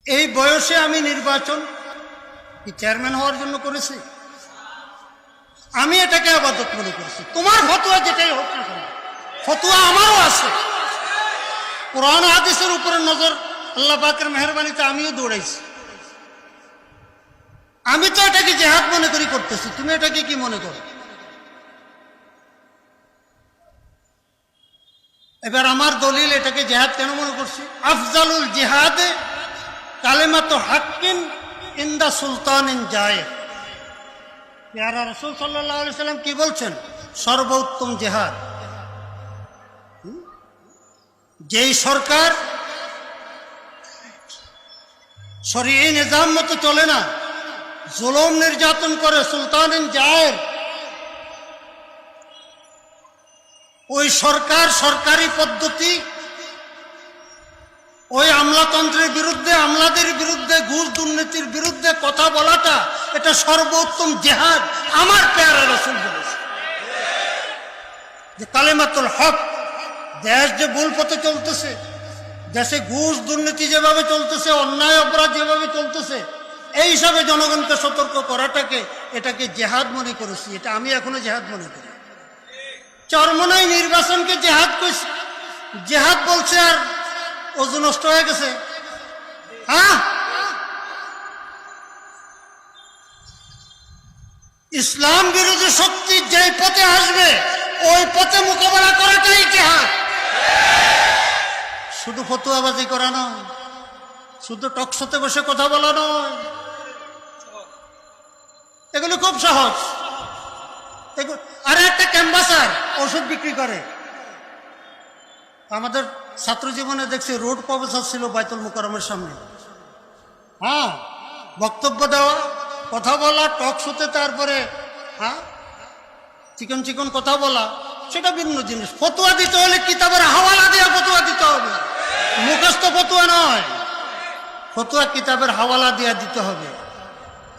এই বয়সে আমি নির্বাচন কি চেয়ারম্যান হওয়ার জন্য করেছি? আমি এটাকে আবাদত মনে করেছি। তোমার ফতোয়া যেটাই হোক না কেন, ফতোয়া আমারও আছে। কোরআন হাদিসের উপরে নজর আল্লাহ পাকের মেহেরবানিতে আমিও দৌড়াইছি। আমি তো এটাকে জিহাদ মনে করি করতেছি, তুমি এটাকে কি মনে করো? এবার আমার দলিল এটাকে জিহাদ কেন মনে করছি? আফজালুল জিহাদে কালেমাতু হাক্কিন ইনদা সুলতানিন জায়ের। প্যারা রাসূল সাল্লাল্লাহু আলাইহি সাল্লাম কি বলছেন? সর্বোত্তম জিহাদ যেই সরকার শরীয়ী নিজাম মতো চলে না, জুলুম নির্যাতন করে, সুলতানিন জায়ের, ওই সরকার সরকারি পদ্ধতি, ওই আমলাতন্ত্রের বিরুদ্ধে, আমলাদের বিরুদ্ধে, ঘুষ দুর্নীতির বিরুদ্ধে কথা বলাটা এটা সর্বোত্তম জিহাদ আমার প্যারা রাসূল বলেছে। যে কালেমাতুল হক, দেশ যে ভুল পথে চলতেছে, দেশে ঘুষ দুর্নীতি যেভাবে চলতেছে, অন্যায় অপরাধ যেভাবে চলতেছে, এই হিসাবে জনগণকে সতর্ক করাটাকে এটাকে জিহাদ মনে করেছি। এটা আমি এখনো জিহাদ মনে করি। চরমনাই নির্বাচনকে জিহাদ কইছে, জিহাদ বলছে আর ওজু নষ্ট হয়ে গেছে। হ্যাঁ, ইসলাম বিরোধী শক্তি যে পথে আসবে ওই পথে মোকাবেলা করাটাই জিহাদ। শুধু ফতোয়াবাজি করা নয়, শুধু টকশোতে বসে কথা বলা নয়, এগুলো খুব সহজ। আর একটা ক্যাম্বাসার ওষুধ বিক্রি করে। আমাদের ছাত্র জীবনে দেখছি রোড প্রফেসর ছিল বাইতুল মুকাররমের সামনে। হ্যাঁ, বক্তব্য দেওয়া, কথা বলা, টক শোতে, তারপরে হ্যাঁ চিকন চিকন কথা বলা, সেটা ভিন্ন জিনিস। ফতোয়া দিতে হলে কিতাবের হাওয়ালা দিয়ে ফতোয়া দিতে হবে, মুখস্থ ফতোয়া নয়। ফতোয়া কিতাবের হাওয়ালা দিয়ে দিতে হবে।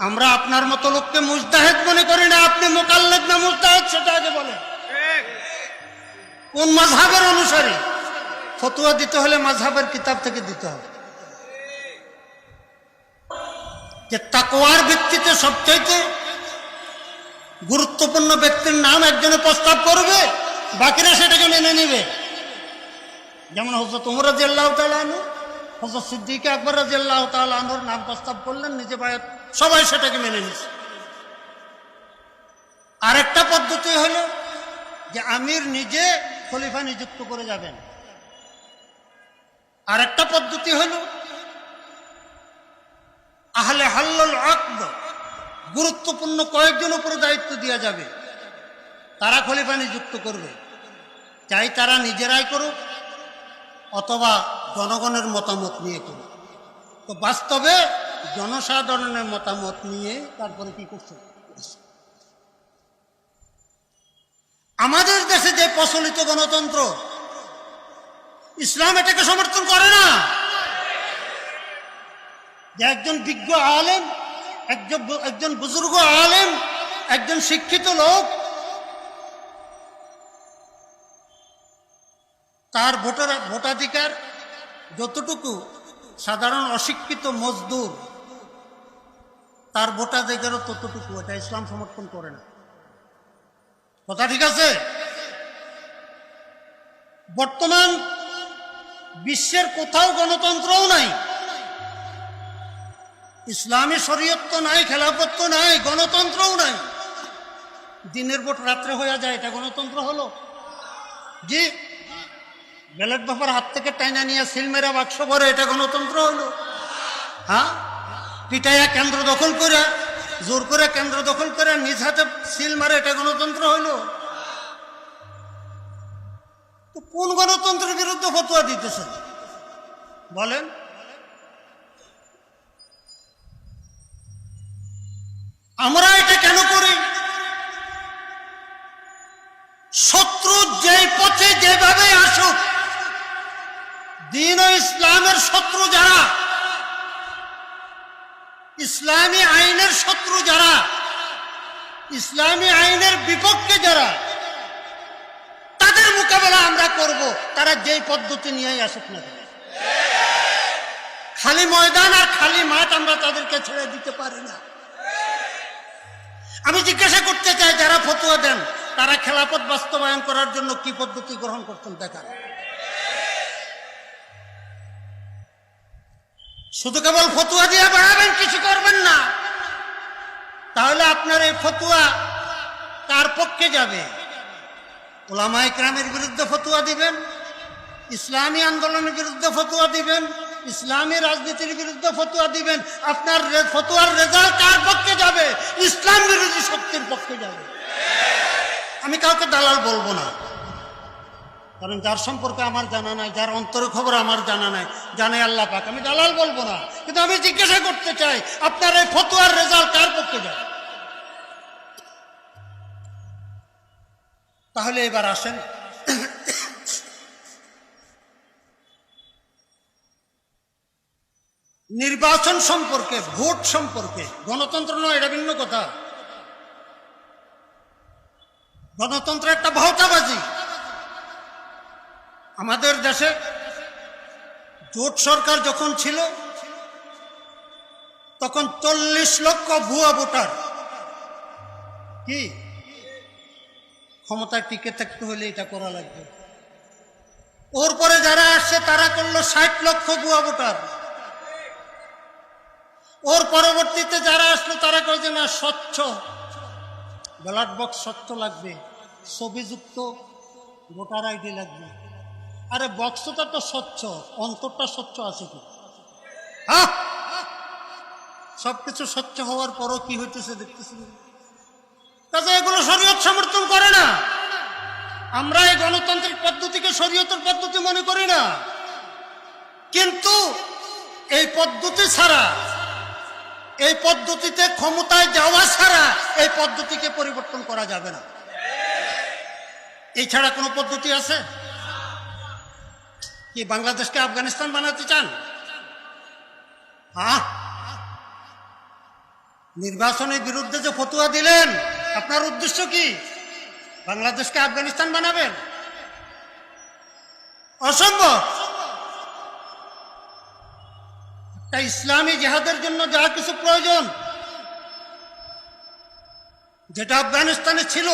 আমরা আপনার মতো লোককে মুজতাহিদ মনে করি না। আপনি মুকাল্লিদ না মুজতাহিদ সেটা আগে বলেন। কোন মাযহাবের অনুসারী? ফতোয়া দিতে হলে মাযহাবের কিতাব থেকে দিতে হবে। যে তাকওয়ার ভিত্তিতে সবচাইতে গুরুত্বপূর্ণ ব্যক্তির নাম একজনে প্রস্তাব করবে, বাকিরা সেটাকে মেনে নিবে। যেমন হযরত ওমর রাদিয়াল্লাহু তাআলা আনহু, হযরত সিদ্দিক আকবর রাদিয়াল্লাহু তাআলা আনহুর নাম প্রস্তাব করলেন, নিজে বায়াত, সবাই সেটাকে মেনে নিছে। আরেকটা পদ্ধতি হলো যে আমির নিজে খলিফা নিযুক্ত করে যাবেন। আরেকটা পদ্ধতি হলো আহলে হাল্লুল আকদ, গুরুত্বপূর্ণ কয়েকজন উপরে দায়িত্ব দেওয়া যাবে, তারা খলিফা নিযুক্ত করবে। চাই তারা নিজেরাই করুক অথবা জনগণের মতামত নিয়ে করুক। তো বাস্তবে জনসাধারণের মতামত নিয়ে তারপরে কি করছে? আমাদের দেশে যে প্রচলিত গণতন্ত্র, ইসলাম এটাকে সমর্থন করে না। যে একজন বিজ্ঞ আলেম, একজন বুজুর্গ আলেম, একজন শিক্ষিত লোক তার ভোটাধিকার যতটুকু সাধারণ অশিক্ষিত মজদুর তার ভোটাধিকারও ততটুকু, এটা ইসলাম সমর্থন করে না। কথা ঠিক আছে? বর্তমান বিশ্বের কোথাও গণতন্ত্রও নাই, ইসলামী শরীয়ত তো নাই, খেলাফত তো নাই, গণতন্ত্রও নাই। দিনের ভোট রাত্রে হয়ে যায়, এটা গণতন্ত্র হলো? জি। ব্যালট পেপার হাত থেকে টাইনা নিয়ে সিল মেরা বাক্স ভরে, এটা গণতন্ত্র হলো? হ্যাঁ, পিটাইয়া কেন্দ্র দখল করে, জোর করে কেন্দ্র দখল করে নিজ হাতে সিল মারে, এটা গণতন্ত্র হইলো? তো কোন গণতন্ত্রের বিরুদ্ধে ফতোয়া দিতেছেন বলেন? আমরা এটা কেন করি? শত্রু যেই পথে যেভাবে আসুক, দ্বীন ও ইসলামের শত্রু যারা, ইসলামী আইনের শত্রু যারা, ইসলামী আইনের বিপক্ষে যারা, তাদের মোকাবেলা আমরা করব, তারা যেই পদ্ধতি নিয়েই আসুক না। খালি ময়দান আর খালি মাঠ আমরা তাদেরকে ছেড়ে দিতে পারি না। আমি জিজ্ঞাসা করতে চাই, যারা ফতোয়া দেন তারা খেলাফত বাস্তবায়ন করার জন্য কি পদ্ধতি গ্রহণ করতেন দেখান। শুধু কেবল ফতোয়া দিয়ে বাড়াবেন, কিছু করবেন না, তাহলে আপনার এই ফতোয়া কার পক্ষে যাবে? উলামায়ে কেরামের বিরুদ্ধে ফতোয়া দিবেন, ইসলামী আন্দোলনের বিরুদ্ধে ফতোয়া দিবেন, ইসলামী রাজনীতির বিরুদ্ধে ফতোয়া দিবেন। আপনার ফতোয়ার রেজাল্ট কার পক্ষে যাবে? ইসলাম বিরোধী শক্তির পক্ষে যাবে। আমি কাউকে দালাল বলবো না, কারণ যার সম্পর্কে আমার জানা নাই, যার অন্তরের খবর আমার জানা নাই, জানে আল্লাহ পাক। আমি দালাল বলবো না, কিন্তু আমি জিজ্ঞাসা করতে চাই, আপনার এই ফতোয়ার রেজাল্ট কার পক্ষে যাবে? তাহলে এবার আসেন, নির্বাচন সম্পর্কে, ভোট সম্পর্কে। গণতন্ত্র নয়, এটা ভিন্ন কথা। গণতন্ত্র একটা ভাওতাবাজি। আমাদের দেশে জোট সরকার যখন ছিল তখন 40 লক্ষ ভুয়া ভোটার কি ক্ষমতায় টিকে থাকতে হলে এটা করা লাগবে। ওর পরে যারা আসছে তারা করলো 60 লক্ষ ভুয়া ভোটার। ওর পরবর্তীতে যারা আসলো তারা কয় যে না, স্বচ্ছ ব্যালট বক্স স্বচ্ছ লাগবে, ছবিযুক্ত ভোটার আইডি লাগবে। আরে বক্সটা তো স্বচ্ছ, অন্তরটা স্বচ্ছ আছে কি? সবকিছু স্বচ্ছ হওয়ার পরও কি হইতেছে দেখতেছি। কাজে এগুলো শরীয়ত সমর্থন করে না। আমরা এই গণতান্ত্রিক পদ্ধতিকে শরীয়তের পদ্ধতি মনে করি না, কিন্তু এই পদ্ধতি ছাড়া, এই পদ্ধতিতে ক্ষমতায় যাওয়া ছাড়া এই পদ্ধতিকে পরিবর্তন করা যাবে না। এই ছাড়া কোনো পদ্ধতি আছে কি? বাংলাদেশকে আফগানিস্তান বানাতে চান? নির্বাচনের বিরুদ্ধে যে ফতোয়া দিলেন, আপনার উদ্দেশ্য কি? বাংলাদেশকে আফগানিস্তান বানাবেন? অসম্ভব। একটা ইসলামী জিহাদের জন্য যা কিছু প্রয়োজন, যেটা আফগানিস্তানে ছিল,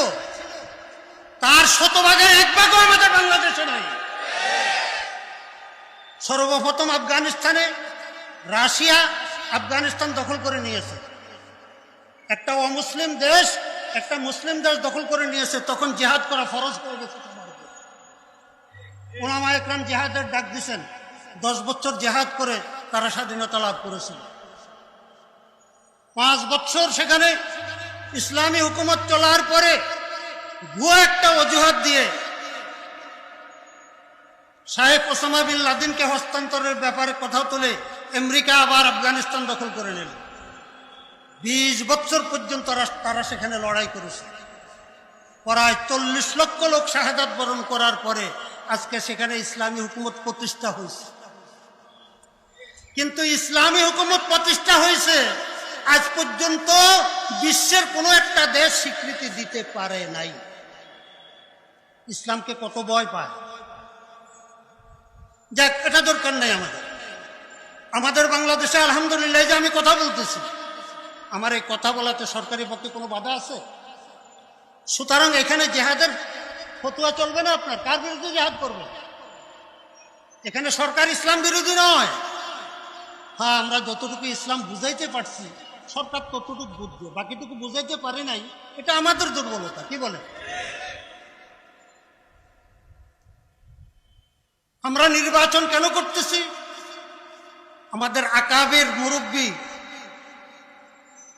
তার 100 1 ভাগও আমাদের বাংলাদেশে নাই। সর্বপ্রথম আফগানিস্তানে রাশিয়া আফগানিস্তান দখল করে নিয়েছে। একটা অমুসলিম দেশ একটা মুসলিম দেশ দখল করে নিয়েছে, তখন জিহাদ করা ফরজ হয়ে গেছে। উলামায়ে কেরাম জিহাদের ডাক দিয়েছেন, 10 বছর জিহাদ করে তারা স্বাধীনতা লাভ করেছিল। 5 বছর সেখানে ইসলামী হুকুমত চলার পরে ভুয়া একটা অজুহাত দিয়ে শাহেখ ওসামা বিন লাদেনকে হস্তান্তরের ব্যাপারে কথা তুলে আমেরিকা আবার আফগানিস্তান দখল করে নিল। 20 বছর পর্যন্ত তারা সেখানে লড়াই করেছে। প্রায় 40 লক্ষ লোক শাহাদাত বরণ করার পরে আজকে সেখানে ইসলামী হুকুমত প্রতিষ্ঠা হয়েছে। কিন্তু ইসলামী হুকুমত প্রতিষ্ঠা হয়েছে, আজ পর্যন্ত বিশ্বের কোনো একটা দেশ স্বীকৃতি দিতে পারে নাই। ইসলামকে কত ভয় পায়। যাক, এটা দরকার নেই আমাদের বাংলাদেশে আলহামদুলিল্লাহ যে আমি কথা বলতেছি, আমার এই কথা বলাতে সরকারি পক্ষে কোনো বাধা আছে? সুতরাং এখানে জিহাদের ফতোয়া চলবে না। আপনার কার বিরুদ্ধে জিহাদ করবে? এখানে সরকার ইসলাম বিরোধী নয়। হ্যাঁ, আমরা যতটুকু ইসলাম বুঝাইতে পারছি সরকার ততটুকু বুঝবে, বাকিটুকু বুঝাইতে পারে নাই, এটা আমাদের দুর্বলতা। কি বলে? আমরা নির্বাচন কেন করতেছি? আমাদের আকাবের মুরব্বী,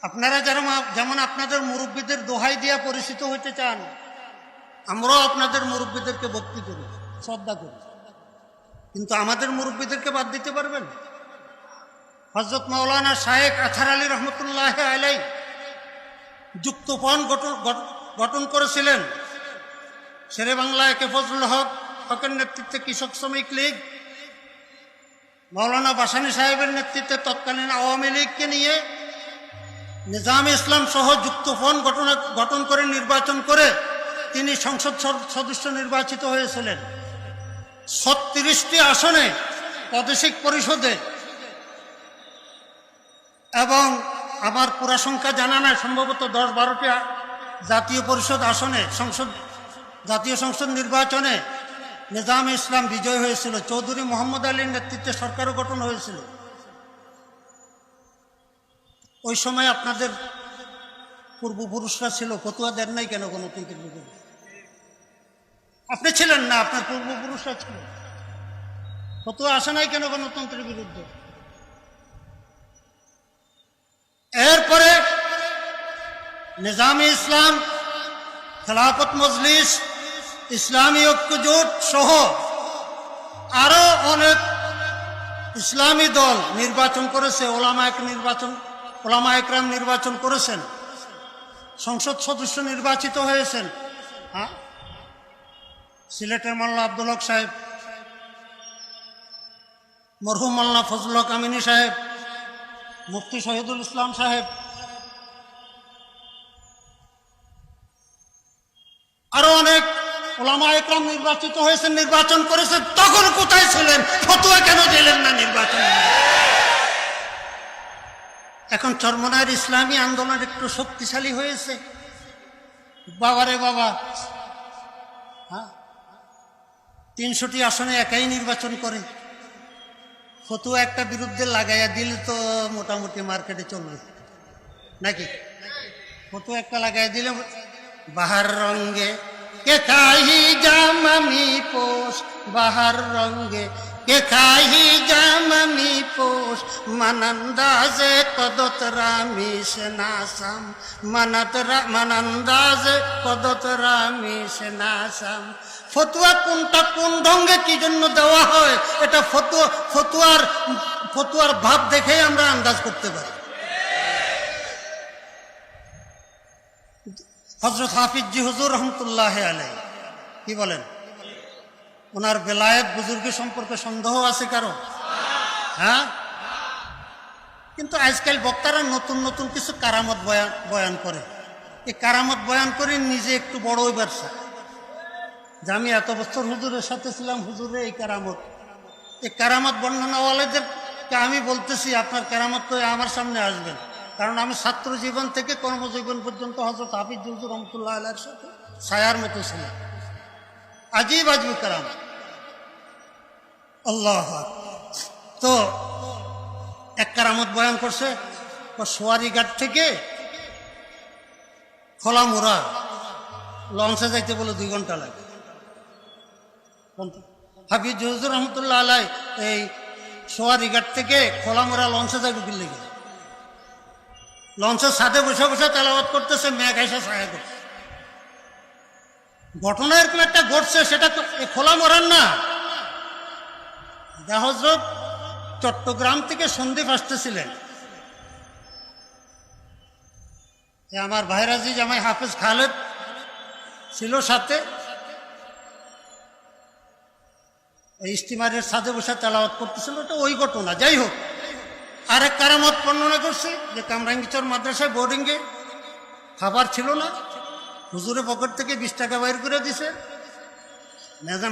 আপনারা যেমন আপনাদের মুরব্বীদের দোহাই দিয়া পরিচিত হইতে চান, আমরাও আপনাদের মুরব্বীদেরকে ভক্তি করি, শ্রদ্ধা করি, কিন্তু আমাদের মুরব্বীদেরকে বাদ দিতে পারবেন? হযরত মাওলানা শায়েখ আথার আলী রহমতুল্লাহ আলাই যুক্তফ্রন্ট গঠন করেছিলেন। শেরে বাংলায় কে ফজলুল হকের নেতৃত্বে কৃষক শ্রমিক লীগ, মাওলানা ভাসানী সাহেবের নেতৃত্বে তৎকালীন আওয়ামী লীগকে নিয়ে নিজামে ইসলাম সহ যুক্তফ্রন্ট গঠন করে নির্বাচন করে তিনি সংসদ সদস্য নির্বাচিত হয়েছিলেন। 36টি আসনে প্রাদেশিক পরিষদে এবং আমার পুরা সংখ্যা জানা নাই, সম্ভবত 10-12টি জাতীয় পরিষদ আসনে জাতীয় সংসদ নির্বাচনে নিজামে ইসলাম বিজয় হয়েছিল। চৌধুরী মোহাম্মদ আলীর নেতৃত্বে সরকারও গঠন হয়েছিল। ওই সময় আপনাদের পূর্বপুরুষরা ছিল, ফতুয়া দেন নাই কেন গণতন্ত্রের বিরুদ্ধে? আপনি ছিলেন না, আপনার পূর্বপুরুষরা ছিল, ফতুয়া আসে নাই কেন গণতন্ত্রের বিরুদ্ধে? এরপরে নিজামে ইসলাম, খেলাফত মজলিস, ইসলামী ঐক্য জোট সহ আরো অনেক ইসলামী দল নির্বাচন করেছে, ওলামা একরাম নির্বাচন করেছেন, সংসদ সদস্য নির্বাচিত হয়েছেন। হ্যাঁ, সিলেটের মোল্লা আব্দুল হক সাহেব, মরহুম মোল্লা ফজলুল হক আমিনী সাহেব, মুফতি শহীদুল ইসলাম সাহেব, আরো অনেক ওলামা একরাম নির্বাচিত হয়েছেন, নির্বাচন করেছেন। তখন কোথায় ছিলেন? ফতোয়া কেন দিলেন না নির্বাচন? এখন চরমনায়ের ইসলামী আন্দোলন একটু শক্তিশালী হয়েছে। বাবারে বাবা, হ্যাঁ, 300টি আসনে একাই নির্বাচন করে। ফতুয়া একটা বিরুদ্ধে লাগাইয়া দিলে তো মোটামুটি মার্কেটে চলবে নাকি? ফতুয়া একটা লাগাইয়া দিলে, বাহার রঙ্গে কে খাহি জামামি পোষ, বাহার রঙ্গে কে খাহি জামামি পোষ, মানন্দাজে কদত রামি সেনাসাম, মানন্দাজে কদত রামি সেনাসাম। ফতুয়া কোনটা কোন ঢঙ্গে কি জন্য দেওয়া হয়, এটা ফতুয়ার ভাব দেখেই আমরা আন্দাজ করতে পারি। হযরত হাফিজি হুজুর রহমতুল্লাহ আলাইহি কি বলেন? ওনার বেলায়েত বুজুর্গি সম্পর্কে সন্দেহ আছে কারো? হ্যাঁ, কিন্তু আজকাল বক্তারা নতুন নতুন কিছু কারামত বয়ান করে। এই কারামত বয়ান করে নিজে একটু বড় হইবার চায়, যে আমি এত বছর হুজুরের সাথে ছিলাম, হুজুরের এই কারামত বর্ণনাওয়ালাদেরকে আমি বলতেছি, আপনার কারামত তো আমার সামনে আসবেন, কারণ আমি ছাত্র জীবন থেকে কর্মজীবন পর্যন্ত হযরত হাফিজ হুজুর রহমতুল্লাহ আলাইহির সাথে ছায়ার মতো ছিলাম। আজীব আজীব কারামত। আল্লাহ। তো এক কারামত বয়ান করছে, সোয়ারিঘাট থেকে খোলামুড়া লঞ্চে যাইতে বলে 2 ঘন্টা লাগে। হাফিজ হুজুর রহমতুল্লাহ আলাইহি এই সোয়ারিঘাট থেকে খোলামুড়া লঞ্চে যাবে কি লেগে, লঞ্চের সাথে বসে বসে তেলাওয়াত করতেছে, মেঘ এসে ছায়া করছে। ঘটনা এরকম একটা ঘটছে, সেটা তো খোলামুড়ার না। হযরত চট্টগ্রাম থেকে সন্দ্বীপ আসতেছিলেন, আমার ভাইরাজি জামাই হাফেজ খালেদ ছিল সাথে, ওই স্টিমারের সাথে বসে তেলাওয়াত করতেছিল। এটা ওই ঘটনা। যাই হোক, আরেক কারামত বর্ণনা করছে যে কামরাঙ্গীচর মাদ্রাসায় বোর্ডিংয়ে খাবার ছিল না, হুজুরের পকেট থেকে 20 টাকা বাইর করে দিছে,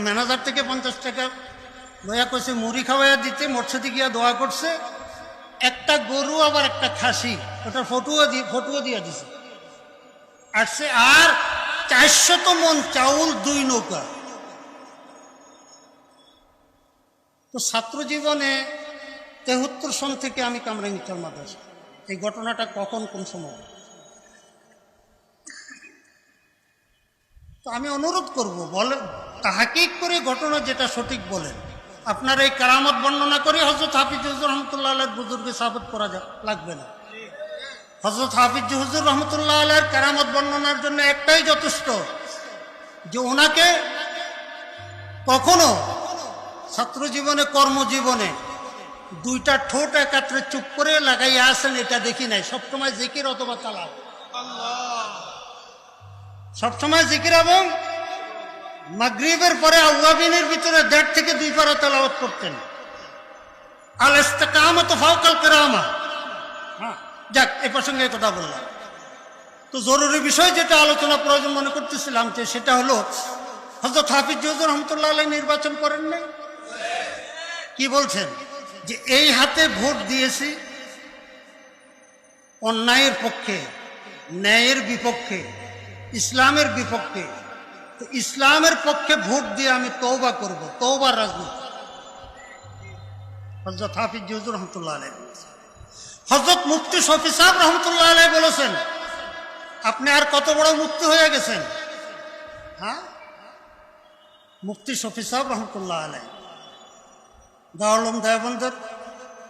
ম্যানেজার থেকে 50 টাকা লয়া কইছে মুড়ি খাওয়াইয়া দিতে, মসজিদে গিয়া দোয়া করছে। একটা গরু আবার একটা খাসি, ওটার ফটুয়া দিয়া দিছে আসছে, আর 400 মণ চাউল 2 নৌকা। তো ছাত্র জীবনে 73 সন থেকে আমি কামরাঙ্গীচর মাদ্রাসা। এই ঘটনাটা কখন কোন সময়? তো আমি অনুরোধ করব, বলেন তাহকিক করে ঘটনা যেটা সঠিক বলেন। আপনার এই কারামত বর্ণনা করে হযরত হাফিজ হুজুর রহমতুল্লাহ আলাইহির বুজুর্গে সাবিত করা লাগবে না। হযরত হাফিজ হুজুর রহমতুল্লাহ আলাইহির কারামত বর্ণনার জন্য একটাই যথেষ্ট, যে ওনাকে কখনো ছাত্র জীবনে কর্মজীবনে 2টা ঠোঁট একাত্রে চুপ করে লাগাইয়া আসেন, এটা দেখি নাই। সবসময় জিকির অথবা তালাওয়াত, সবসময় জিকির, এবং মাগরিবের পরে আওয়াবিনের ভিতরে 1.5 থেকে 2 পারা তেলাওয়াত করতেন। আল ইস্তিকামাতু ফাওকাল কিরামা। হ্যাঁ, যাক, এই প্রসঙ্গে কথা বললাম। তো জরুরি বিষয় যেটা আলোচনা প্রয়োজন মনে করতেছিলাম, যে সেটা হলো হযরত হাফিজ হুজুর রহমতুল্লাহ আলাইহি নির্বাচন করেন নাই। কি বলছেন? যে এই হাতে ভোট দিয়েছি, অন্যায়ের পক্ষে, ন্যায়ের বিপক্ষে, ইসলামের বিপক্ষে। তো ইসলামের পক্ষে ভোট দিয়ে আমি তওবা করব, তওবার রাজনীতি। হযরত হাফিজ হুজুর রহমতুল্লাহ আলাইহি, হযরত মুফতি শফি সাহেব রহমতুল্লাহ আলাইহি বলেছেন, আপনি আর কত বড় মুফতি হয়ে গেছেন। হ্যাঁ, মুফতি শফি সাহেব রহমতুল্লাহ আলাইহি দারুল উলুম দেওবন্দের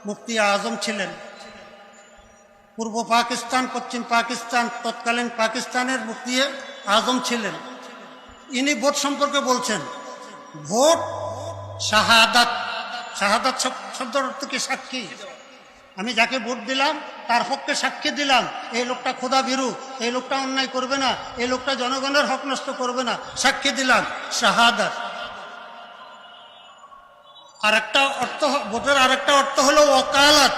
মুফতি আজম ছিলেন। পূর্ব পাকিস্তান, পশ্চিম পাকিস্তান, তৎকালীন পাকিস্তানের মুফতি আজম ছিলেন। ইনি ভোট সম্পর্কে বলছেন, ভোট শাহাদাত। শাহাদাত শব্দের অর্থ কি? সাক্ষী। আমি যাকে ভোট দিলাম তার পক্ষে সাক্ষী দিলাম, এই লোকটা খোদা ভীরু, এই লোকটা অন্যায় করবে না, এই লোকটা জনগণের হক নষ্ট করবে না, সাক্ষী দিলাম, শাহাদাত। আরেকটা অর্থ, ভোটের আরেকটা অর্থ হলো ওকালাত।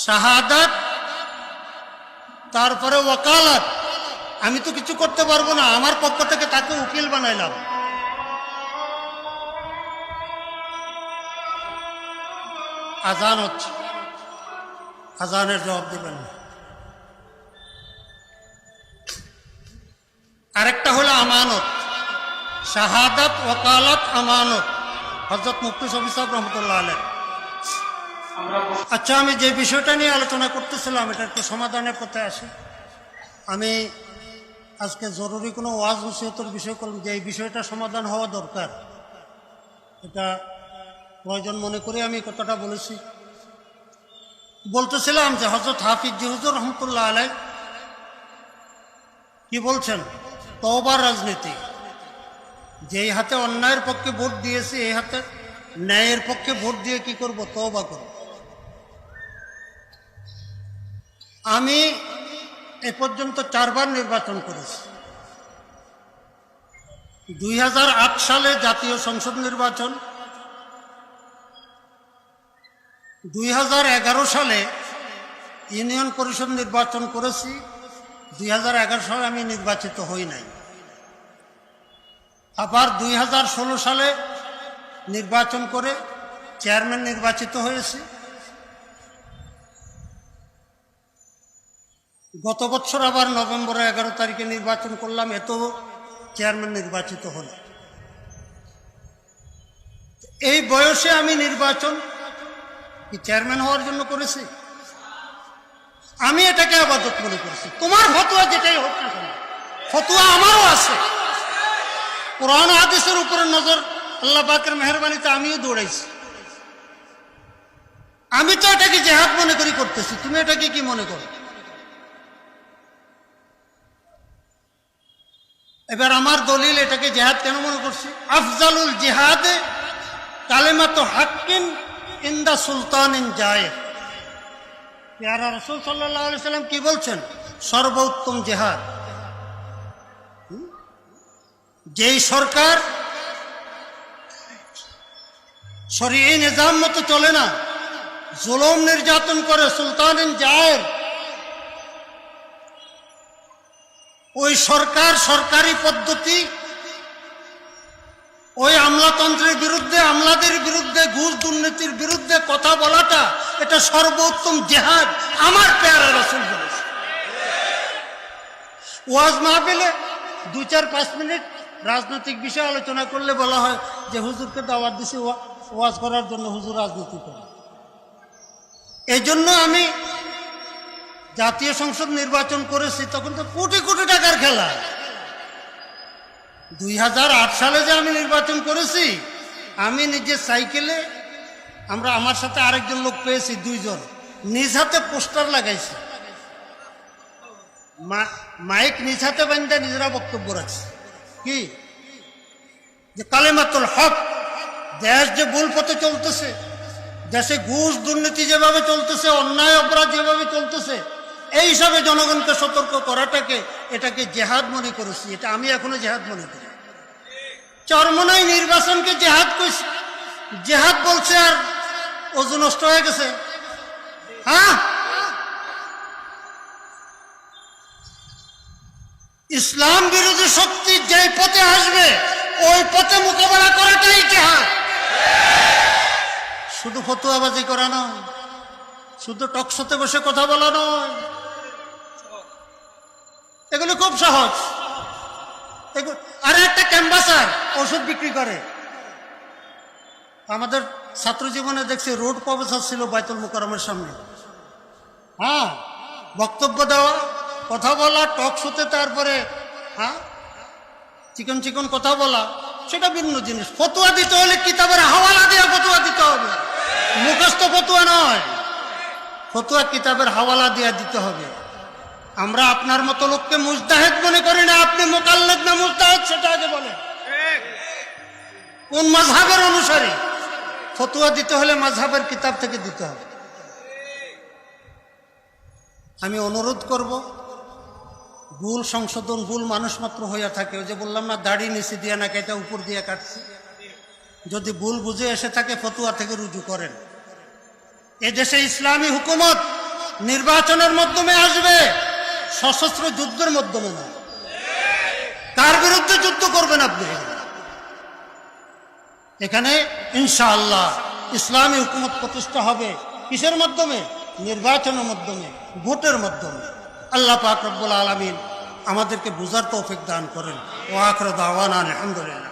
শাহাদাত, তারপরে ওকালাত। আমি তো কিছু করতে পারবো না, আমার পক্ষ থেকে তাকে উকিল বানাইলাম। আজান হচ্ছে, আজানের জবাব দিবেন না। আরেকটা হলো আমানত। শাহাদাত, ওকালাত, আমানত। হযরত মুফতি শফি সাহেব রহমতুল্লাহ আলাইহি। আচ্ছা, আমি যে বিষয়টা নিয়ে আলোচনা করতেছিলাম এটা একটু সমাধানের পথে আসে। আমি আজকে জরুরি কোনো ওয়াজ নসিহতের বিষয় করলাম যে এই বিষয়টা সমাধান হওয়া দরকার, এটা প্রয়োজন মনে করে আমি কথাটা বলেছি। বলতেছিলাম যে হযরত হাফিজ হুজুর রহমতুল্লাহ আলাইহি কি বলছেন, তওবার রাজনীতি। যেই হাতে অন্যায়ের পক্ষে ভোট দিয়েছি, এই হাতে ন্যায়ের পক্ষে ভোট দিয়ে কি করব? তওবা করব। আমি এ পর্যন্ত 4 বার নির্বাচন করেছি। 2008 সালে জাতীয় সংসদ নির্বাচন, 2011 সালে ইউনিয়ন পরিষদ নির্বাচন করেছি। 2011 সালে আমি নির্বাচিত হই নাই। আবার 2016 সালে নির্বাচন করে চেয়ারম্যান নির্বাচিত হয়েছি। গত বছর আবার নভেম্বরের 11 তারিখে নির্বাচন করলাম, এত চেয়ারম্যান নির্বাচিত হল। এই বয়সে আমি নির্বাচন কি চেয়ারম্যান হওয়ার জন্য করেছি? আমি এটাকে আবাদত মনে করেছি। তোমার ফতোয়া যেটাই হোক না কেন, ফতোয়া আমারও আছে। কোরআন হাদিসের উপরে নজর আল্লাহ পাকের মেহেরবানিতে আমিও দৌড়াইছি। আমি তো এটাকে জিহাদ মনে করি করতেছি, তুমি এটাকে কি মনে করো? এবার আমার দলিল এটাকে জিহাদ কেন মনে করছি? আফজালুল জিহাদে কালেমাতু হাক্কিন ইনদা সুলতানিন জায়ের। প্যারা রাসূল সাল্লাল্লাহু আলাইহি সাল্লাম কি বলছেন? সর্বোত্তম জিহাদ যেই সরকার শরীয়ী নিজাম মতো চলে না, জুলুম নির্যাতন করে, সুলতানিন জায়ের, ওই সরকার সরকারি পদ্ধতি, ওই আমলাতন্ত্রের বিরুদ্ধে, আমলাদের বিরুদ্ধে, ঘুষ দুর্নীতির বিরুদ্ধে কথা বলাটা এটা সর্বোত্তম জিহাদ আমার প্যারা রাসূল বলেছে। ওয়াজ মাহফিলে 2-4-5 মিনিট রাজনৈতিক বিষয় আলোচনা করলে বলা হয় যে হুজুরকে দাওয়াত দিছি ওয়াজ করার জন্য, হুজুর রাজনীতি করে। এই জন্য আমি জাতীয় সংসদ নির্বাচন করেছি, তখন তো কোটি কোটি টাকার খেলা। 2008 সালে যে আমি নির্বাচন করেছি, আমি নিজে সাইকেলে, আমরা আমার সাথে আরেকজন লোক পেয়েছি, 2 জন, নিজ হাতে পোস্টার লাগাইছি, মাইক নিজ হাতে বান্ধে নিজেরা বক্তব্য রাখছি কি যে কালেমাতুল হক। দেশ যে ভুল পথে চলতেছে, দেশে ঘুষ দুর্নীতি যেভাবে চলতেছে, অন্যায় অপরাধ যেভাবে চলতেছে, এই হিসাবে জনগণকে সতর্ক করাটাকে এটাকে জেহাদ মনে করেছি। এটা আমি এখনো জেহাদ মনে করি। চরমনাই নির্বাচনকে জেহাদ কইছি, জেহাদ বলছে আর ওজু নষ্ট হয়ে গেছে। হ্যাঁ, ইসলাম বিরোধী শক্তি যেই পথে আসবে ওই পথে মোকাবেলা করাটাই জেহাদ। শুধু ফতোয়াবাজি করা নয়, শুধু টকশোতে বসে কথা বলা নয়, এগুলো খুব সহজ। আরে একটা ক্যাম্বাসার ওষুধ বিক্রি করে, আমাদের ছাত্র জীবনে দেখছি রোড প্রফেসর ছিল বাইতুল মুকাররমের সামনে। হ্যাঁ, বক্তব্য দেওয়া, কথা বলা, টক শোতে, তারপরে হ্যাঁ চিকন চিকন কথা বলা, সেটা ভিন্ন জিনিস। ফতুয়া দিতে হলে কিতাবের হাওয়ালা দিয়ে ফতুয়া দিতে হবে, মুখস্থ ফতুয়া নয়। ফতুয়া কিতাবের হাওয়ালা দিয়ে দিতে হবে। আমরা আপনার মতো লোককে মুজতাহিদ মনে করি না। আপনি মুকাল্লিদ না মুজতাহিদ সেটা আগে বলেন। কোন মাযহাবের অনুসারী? ফতুয়া দিতে হলে মাযহাবের কিতাব থেকে দিতে হবে। আমি অনুরোধ করব, ভুল সংশোধন, ভুল মানুষ মাত্র হইয়া থাকে। ওই যে বললাম না, দাড়ি নিচে দিয়ে না কেটে উপর দিয়ে কাটছি। যদি ভুল বুঝে এসে থাকে ফতুয়া থেকে রুজু করেন। এদেশে ইসলামী হুকুমত নির্বাচনের মাধ্যমে আসবে, সশস্ত্র যুদ্ধের মাধ্যমে না। কার বিরুদ্ধে যুদ্ধ করবেন আপনি? এখানে ইনশাআল্লাহ ইসলামী হুকুমত প্রতিষ্ঠা হবে। কিসের মাধ্যমে? নির্বাচনের মাধ্যমে, ভোটের মাধ্যমে। আল্লাহ পাক রব্বুল আলামিন আমাদেরকে বুঝার তৌফিক দান করেন। ওয়া আখিরু দাওয়ানা আলহামদুলিল্লাহ।